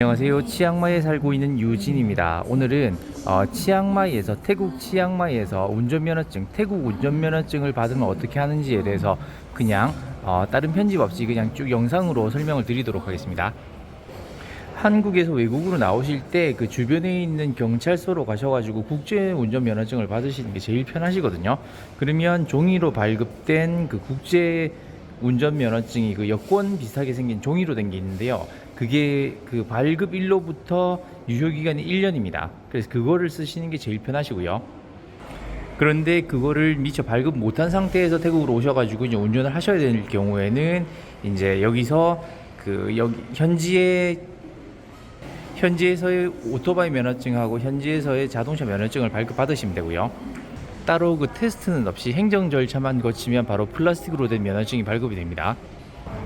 안녕하세요. 치앙마이에 살고 있는 유진입니다. 오늘은 치앙마이에서 태국 치앙마이에서 운전면허증, 태국 운전면허증을 받으면 어떻게 하는지에 대해서 그냥 다른 편집 없이 그냥 쭉 영상으로 설명을 드리도록 하겠습니다. 한국에서 외국으로 나오실 때 그 주변에 있는 경찰서로 가셔가지고 국제 운전면허증을 받으시는 게 제일 편하시거든요. 그러면 종이로 발급된 그 국제 운전면허증이 그 여권 비슷하게 생긴 종이로 된 게 있는데요. 그게 그 발급일로부터 유효기간이 1년입니다. 그래서 그거를 쓰시는 게 제일 편하시고요. 그런데 그거를 미처 발급 못한 상태에서 태국으로 오셔가지고 이제 운전을 하셔야 될 경우에는 이제 여기서 그 여기 현지에서의 오토바이 면허증하고 현지에서의 자동차 면허증을 발급받으시면 되고요. 따로 그 테스트는 없이 행정 절차만 거치면 바로 플라스틱으로 된 면허증이 발급이 됩니다.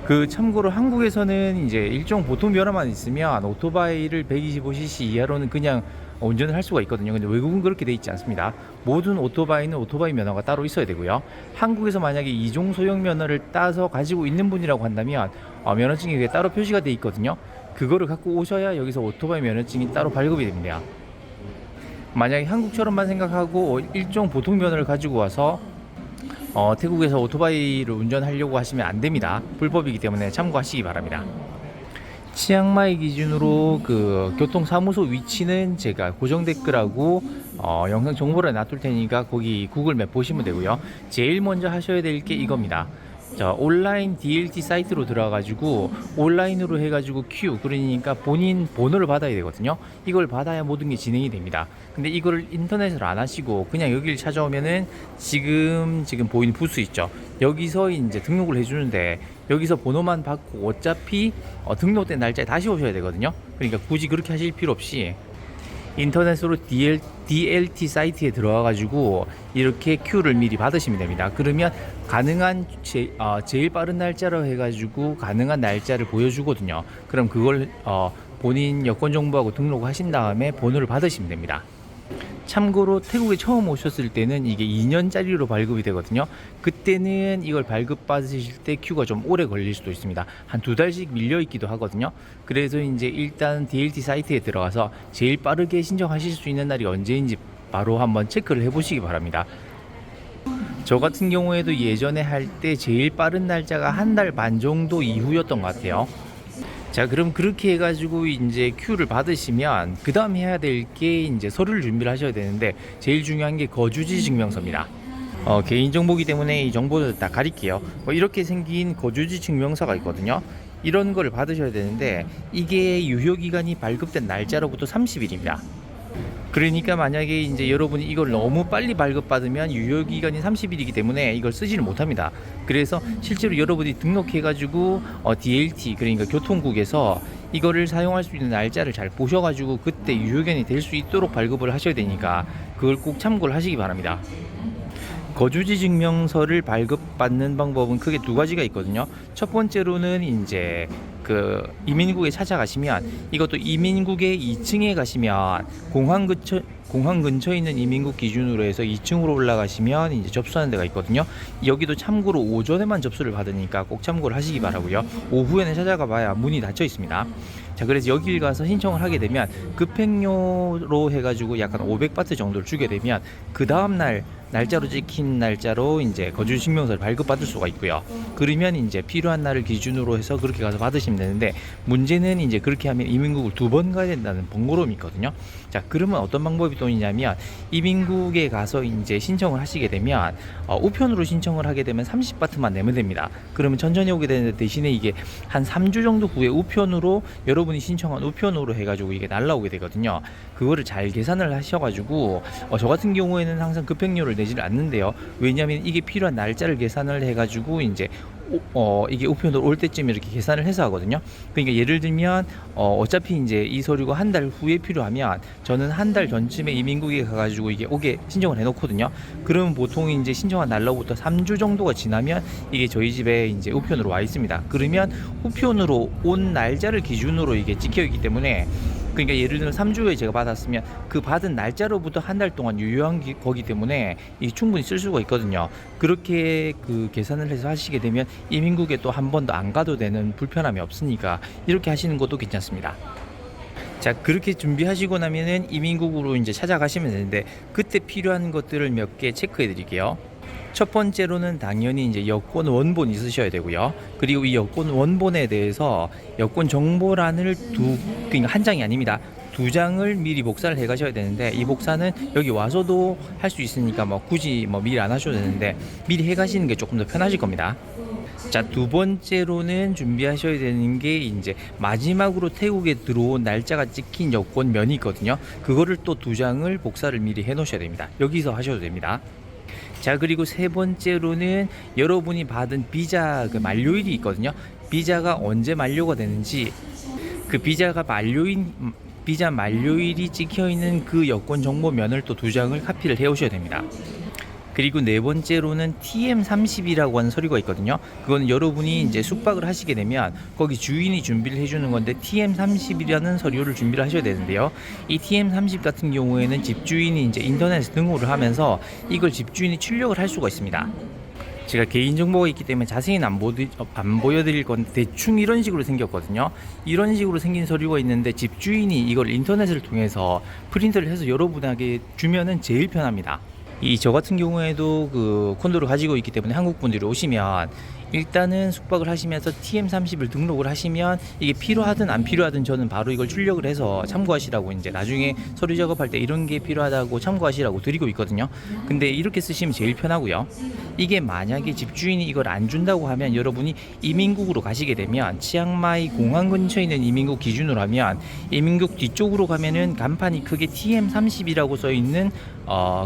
그 참고로 한국에서는 이제 일종 보통 면허만 있으면 오토바이를 125cc 이하로는 그냥 운전을 할 수가 있거든요. 근데 외국은 그렇게 돼 있지 않습니다. 모든 오토바이는 오토바이 면허가 따로 있어야 되고요. 한국에서 만약에 이종 소형 면허를 따서 가지고 있는 분이라고 한다면 면허증이 그게 따로 표시가 돼 있거든요. 그거를 갖고 오셔야 여기서 오토바이 면허증이 따로 발급이 됩니다. 만약에 한국처럼만 생각하고 일종 보통 면허를 가지고 와서 태국에서 오토바이를 운전하려고 하시면 안 됩니다. 불법이기 때문에 참고하시기 바랍니다. 치앙마이 기준으로 그 교통사무소 위치는 제가 고정 댓글하고 영상 정보를 놔둘 테니까 거기 구글맵 보시면 되고요. 제일 먼저 하셔야 될 게 이겁니다. 자, 온라인 DLT 사이트로 들어가가지고 온라인으로 해가지고 큐, 그러니까 본인 번호를 받아야 되거든요. 이걸 받아야 모든 게 진행이 됩니다. 근데 이거를 인터넷으로 안 하시고 그냥 여기를 찾아오면은 지금 보이는 부스 있죠. 여기서 이제 등록을 해주는데 여기서 번호만 받고 어차피 등록된 날짜에 다시 오셔야 되거든요. 그러니까 굳이 그렇게 하실 필요 없이 인터넷으로 DLT 사이트에 들어와가지고 이렇게 큐를 미리 받으시면 됩니다. 그러면 가능한 제일 빠른 날짜로 해가지고 가능한 날짜를 보여주거든요. 그럼 그걸 본인 여권 정보하고 등록하신 다음에 번호를 받으시면 됩니다. 참고로 태국에 처음 오셨을 때는 이게 2년짜리로 발급이 되거든요. 그때는 이걸 발급 받으실 때 큐가 좀 오래 걸릴 수도 있습니다. 한 2달씩 밀려 있기도 하거든요. 그래서 이제 일단 DLT 사이트에 들어가서 제일 빠르게 신청하실 수 있는 날이 언제인지 바로 한번 체크를 해보시기 바랍니다. 저 같은 경우에도 예전에 할 때 제일 빠른 날짜가 한 달 반 정도 이후였던 것 같아요. 자, 그럼 그렇게 해가지고 이제 큐를 받으시면 그 다음 해야 될 게 이제 서류를 준비를 하셔야 되는데 제일 중요한 게 거주지 증명서입니다. 개인정보기 때문에 이 정보를 다 가릴게요. 이렇게 생긴 거주지 증명서가 있거든요. 이런 거를 받으셔야 되는데 이게 유효기간이 발급된 날짜로부터 30일입니다. 그러니까 만약에 이제 여러분이 이걸 너무 빨리 발급받으면 유효기간이 30일이기 때문에 이걸 쓰지는 못합니다. 그래서 실제로 여러분이 등록해가지고 DLT, 그러니까 교통국에서 이거를 사용할 수 있는 날짜를 잘 보셔가지고 그때 유효기간이 될 수 있도록 발급을 하셔야 되니까 그걸 꼭 참고를 하시기 바랍니다. 거주지 증명서를 발급받는 방법은 크게 두 가지가 있거든요. 첫 번째로는 이제 그 이민국에 찾아가시면, 이것도 이민국의 2층에 가시면 공항 근처에 있는 이민국 기준으로 해서 2층으로 올라가시면 이제 접수하는 데가 있거든요. 여기도 참고로 오전에만 접수를 받으니까 꼭 참고를 하시기 바라고요. 오후에는 찾아가 봐야 문이 닫혀 있습니다. 자, 그래서 여길 가서 신청을 하게 되면 급행료로 해가지고 약간 500바트 정도를 주게 되면 그 다음날 날짜로 찍힌 날짜로 이제 거주지 증명서를 발급받을 수가 있고요. 그러면 이제 필요한 날을 기준으로 해서 그렇게 가서 받으시면 되는데, 문제는 이제 그렇게 하면 이민국을 2번 가야 된다는 번거로움이 있거든요. 자, 그러면 어떤 방법이 또 있냐면, 이민국에 가서 이제 신청을 하시게 되면 우편으로 신청을 하게 되면 30바트만 내면 됩니다. 그러면 천천히 오게 되는데, 대신에 이게 한 3주 정도 후에 우편으로 여러분이 신청한 우편으로 해가지고 이게 날라오게 되거든요. 그거를 잘 계산을 하셔가지고 저 같은 경우에는 항상 급행료를 내지를 않는데요. 왜냐하면 이게 필요한 날짜를 계산을 해가지고 이제 이게 우편으로 올 때쯤 이렇게 계산을 해서 하거든요. 그러니까 예를 들면 어차피 이제 이 서류가 한 달 후에 필요하면 저는 한 달 전쯤에 이민국에 가가지고 이게 오게 신청을 해놓거든요. 그러면 보통 이제 신청한 날로부터 3주 정도가 지나면 이게 저희 집에 이제 우편으로 와 있습니다. 그러면 우편으로 온 날짜를 기준으로 이게 찍혀 있기 때문에, 그러니까 예를 들면 3주 후에 제가 받았으면 그 받은 날짜로부터 한 달 동안 유효한 거기 때문에 이 충분히 쓸 수가 있거든요. 그렇게 그 계산을 해서 하시게 되면 이민국에 또 한 번도 안 가도 되는 불편함이 없으니까 이렇게 하시는 것도 괜찮습니다. 자, 그렇게 준비하시고 나면은 이민국으로 이제 찾아가시면 되는데, 그때 필요한 것들을 몇 개 체크해 드릴게요. 첫 번째로는 당연히 이제 여권 원본 있으셔야 되고요. 그리고 이 여권 원본에 대해서 여권 정보란을 그러니까 한 장이 아닙니다. 두 장을 미리 복사를 해 가셔야 되는데, 이 복사는 여기 와서도 할 수 있으니까 뭐 굳이 뭐 미리 안 하셔도 되는데 미리 해 가시는 게 조금 더 편하실 겁니다. 자, 두 번째로는 준비하셔야 되는 게 이제 마지막으로 태국에 들어온 날짜가 찍힌 여권면이 있거든요. 그거를 또 두 장을 복사를 미리 해 놓으셔야 됩니다. 여기서 하셔도 됩니다. 자, 그리고 세 번째로는 여러분이 받은 비자 그 만료일이 있거든요. 비자가 언제 만료가 되는지, 그 비자 만료일이 찍혀 있는 그 여권 정보면을 또 두 장을 카피를 해 오셔야 됩니다. 그리고 네 번째로는 TM30이라고 하는 서류가 있거든요. 그건 여러분이 이제 숙박을 하시게 되면 거기 주인이 준비를 해주는 건데, TM30이라는 서류를 준비를 하셔야 되는데요. 이 TM30 같은 경우에는 집주인이 이제 인터넷에 등록을 하면서 이걸 집주인이 출력을 할 수가 있습니다. 제가 개인정보가 있기 때문에 자세히는 안 보여드릴 건데, 대충 이런 식으로 생겼거든요. 이런 식으로 생긴 서류가 있는데, 집주인이 이걸 인터넷을 통해서 프린트를 해서 여러분에게 주면은 제일 편합니다. 저 같은 경우에도 그 콘도를 가지고 있기 때문에 한국 분들이 오시면 일단은 숙박을 하시면서 TM30을 등록을 하시면 이게 필요하든 안 필요하든 저는 바로 이걸 출력을 해서 참고하시라고, 이제 나중에 서류 작업할 때 이런 게 필요하다고 참고하시라고 드리고 있거든요. 근데 이렇게 쓰시면 제일 편하고요. 이게 만약에 집주인이 이걸 안 준다고 하면, 여러분이 이민국으로 가시게 되면 치앙마이 공항 근처에 있는 이민국 기준으로 하면 이민국 뒤쪽으로 가면은 간판이 크게 TM30이라고 써 있는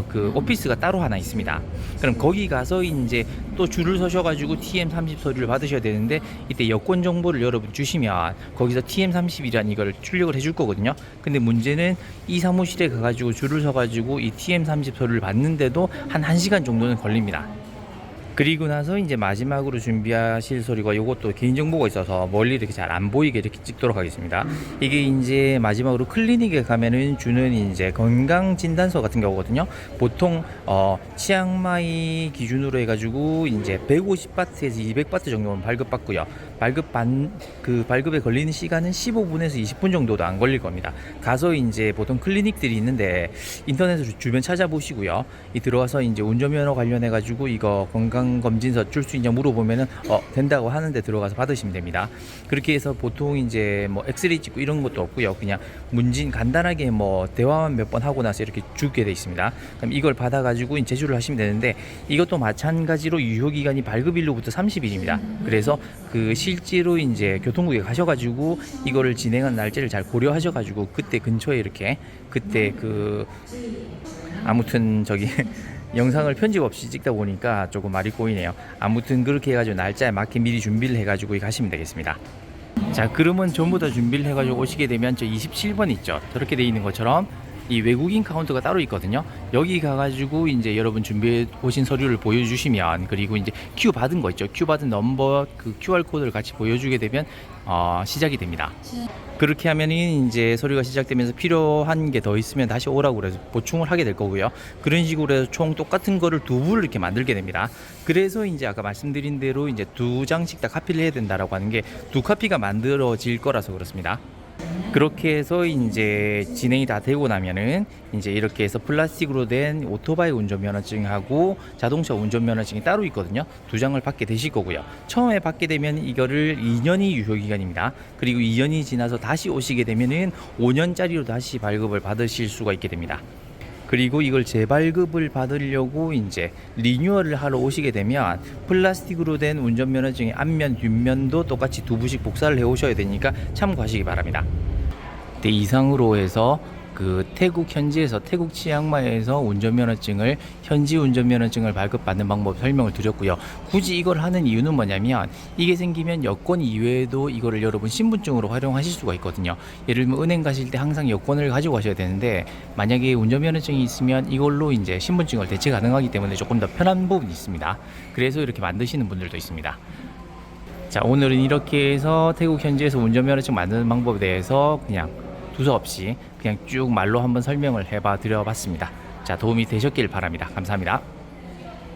그 오피스가 따로 하나 있습니다. 그럼 거기 가서 이제 또 줄을 서셔가지고 TM30 서류를 받으셔야 되는데, 이때 여권 정보를 여러분 주시면 거기서 TM30이라는 이걸 출력을 해줄 거거든요. 근데 문제는 이 사무실에 가가지고 줄을 서가지고 이 TM30 서류를 받는데도 한 1시간 정도는 걸립니다. 그리고 나서 이제 마지막으로 준비하실 서류가, 요것도 개인정보가 있어서 멀리 이렇게 잘 안 보이게 이렇게 찍도록 하겠습니다. 이게 이제 마지막으로 클리닉에 가면은 주는 이제 건강진단서 같은 경우거든요. 보통 치앙마이 기준으로 해가지고 이제 150바트에서 200바트 정도는 발급받고요. 발급에 걸리는 시간은 15분에서 20분 정도도 안 걸릴 겁니다. 가서 이제 보통 클리닉들이 있는데 인터넷으로 주변 찾아보시고요. 들어와서 이제 운전면허 관련해가지고 이거 건강검진서 줄 수 있냐 물어보면은 된다고 하는데 들어가서 받으시면 됩니다. 그렇게 해서 보통 이제 뭐 엑스레이 찍고 이런 것도 없고요. 그냥 문진 간단하게 뭐 대화만 몇 번 하고 나서 이렇게 주게 돼 있습니다. 그럼 이걸 받아가지고 제출을 하시면 되는데, 이것도 마찬가지로 유효기간이 발급일로부터 30일입니다. 그래서 그 실제로 이제 교통국에 가셔가지고 이거를 진행한 날짜를 잘 고려하셔가지고 그때 근처에 이렇게 그때 아무튼 영상을 편집 없이 찍다 보니까 조금 말이 꼬이네요. 아무튼 그렇게 해가지고 날짜에 맞게 미리 준비를 해가지고 가시면 되겠습니다. 자, 그러면 전부 다 준비를 해가지고 오시게 되면 저 27번 있죠. 저렇게 돼 있는 것처럼 이 외국인 카운터가 따로 있거든요. 여기 가가지고 이제 여러분 준비해 오신 서류를 보여주시면, 그리고 이제 큐 받은 거 있죠. 큐 받은 넘버 그 QR 코드를 같이 보여주게 되면 시작이 됩니다. 그렇게 하면은 이제 서류가 시작되면서 필요한 게 더 있으면 다시 오라고 그래서 보충을 하게 될 거고요. 그런 식으로 해서 총 똑같은 거를 두 부를 이렇게 만들게 됩니다. 그래서 이제 아까 말씀드린 대로 이제 두 장씩 다 카피를 해야 된다라고 하는 게, 두 카피가 만들어질 거라서 그렇습니다. 그렇게 해서 이제 진행이 다 되고 나면은 이제 이렇게 해서 플라스틱으로 된 오토바이 운전면허증하고 자동차 운전면허증이 따로 있거든요. 두 장을 받게 되실 거고요. 처음에 받게 되면 이거를 2년이 유효기간입니다. 그리고 2년이 지나서 다시 오시게 되면은 5년짜리로 다시 발급을 받으실 수가 있게 됩니다. 그리고 이걸 재발급을 받으려고 이제 리뉴얼을 하러 오시게 되면 플라스틱으로 된 운전면허증의 앞면, 뒷면도 똑같이 두 부씩 복사를 해 오셔야 되니까 참고하시기 바랍니다. 네, 이상으로 해서 태국 현지에서, 태국 치앙마이에서 현지 운전면허증을 발급받는 방법 설명을 드렸고요. 굳이 이걸 하는 이유는 뭐냐면, 이게 생기면 여권 이외에도 이거를 여러분 신분증으로 활용하실 수가 있거든요. 예를 들면 은행 가실 때 항상 여권을 가지고 가셔야 되는데, 만약에 운전면허증이 있으면 이걸로 이제 신분증을 대체 가능하기 때문에 조금 더 편한 부분이 있습니다. 그래서 이렇게 만드시는 분들도 있습니다. 자, 오늘은 이렇게 해서 태국 현지에서 운전면허증 만드는 방법에 대해서 그냥 두서없이 그냥 쭉 말로 한번 설명을 해봐 드려봤습니다. 자, 도움이 되셨길 바랍니다. 감사합니다.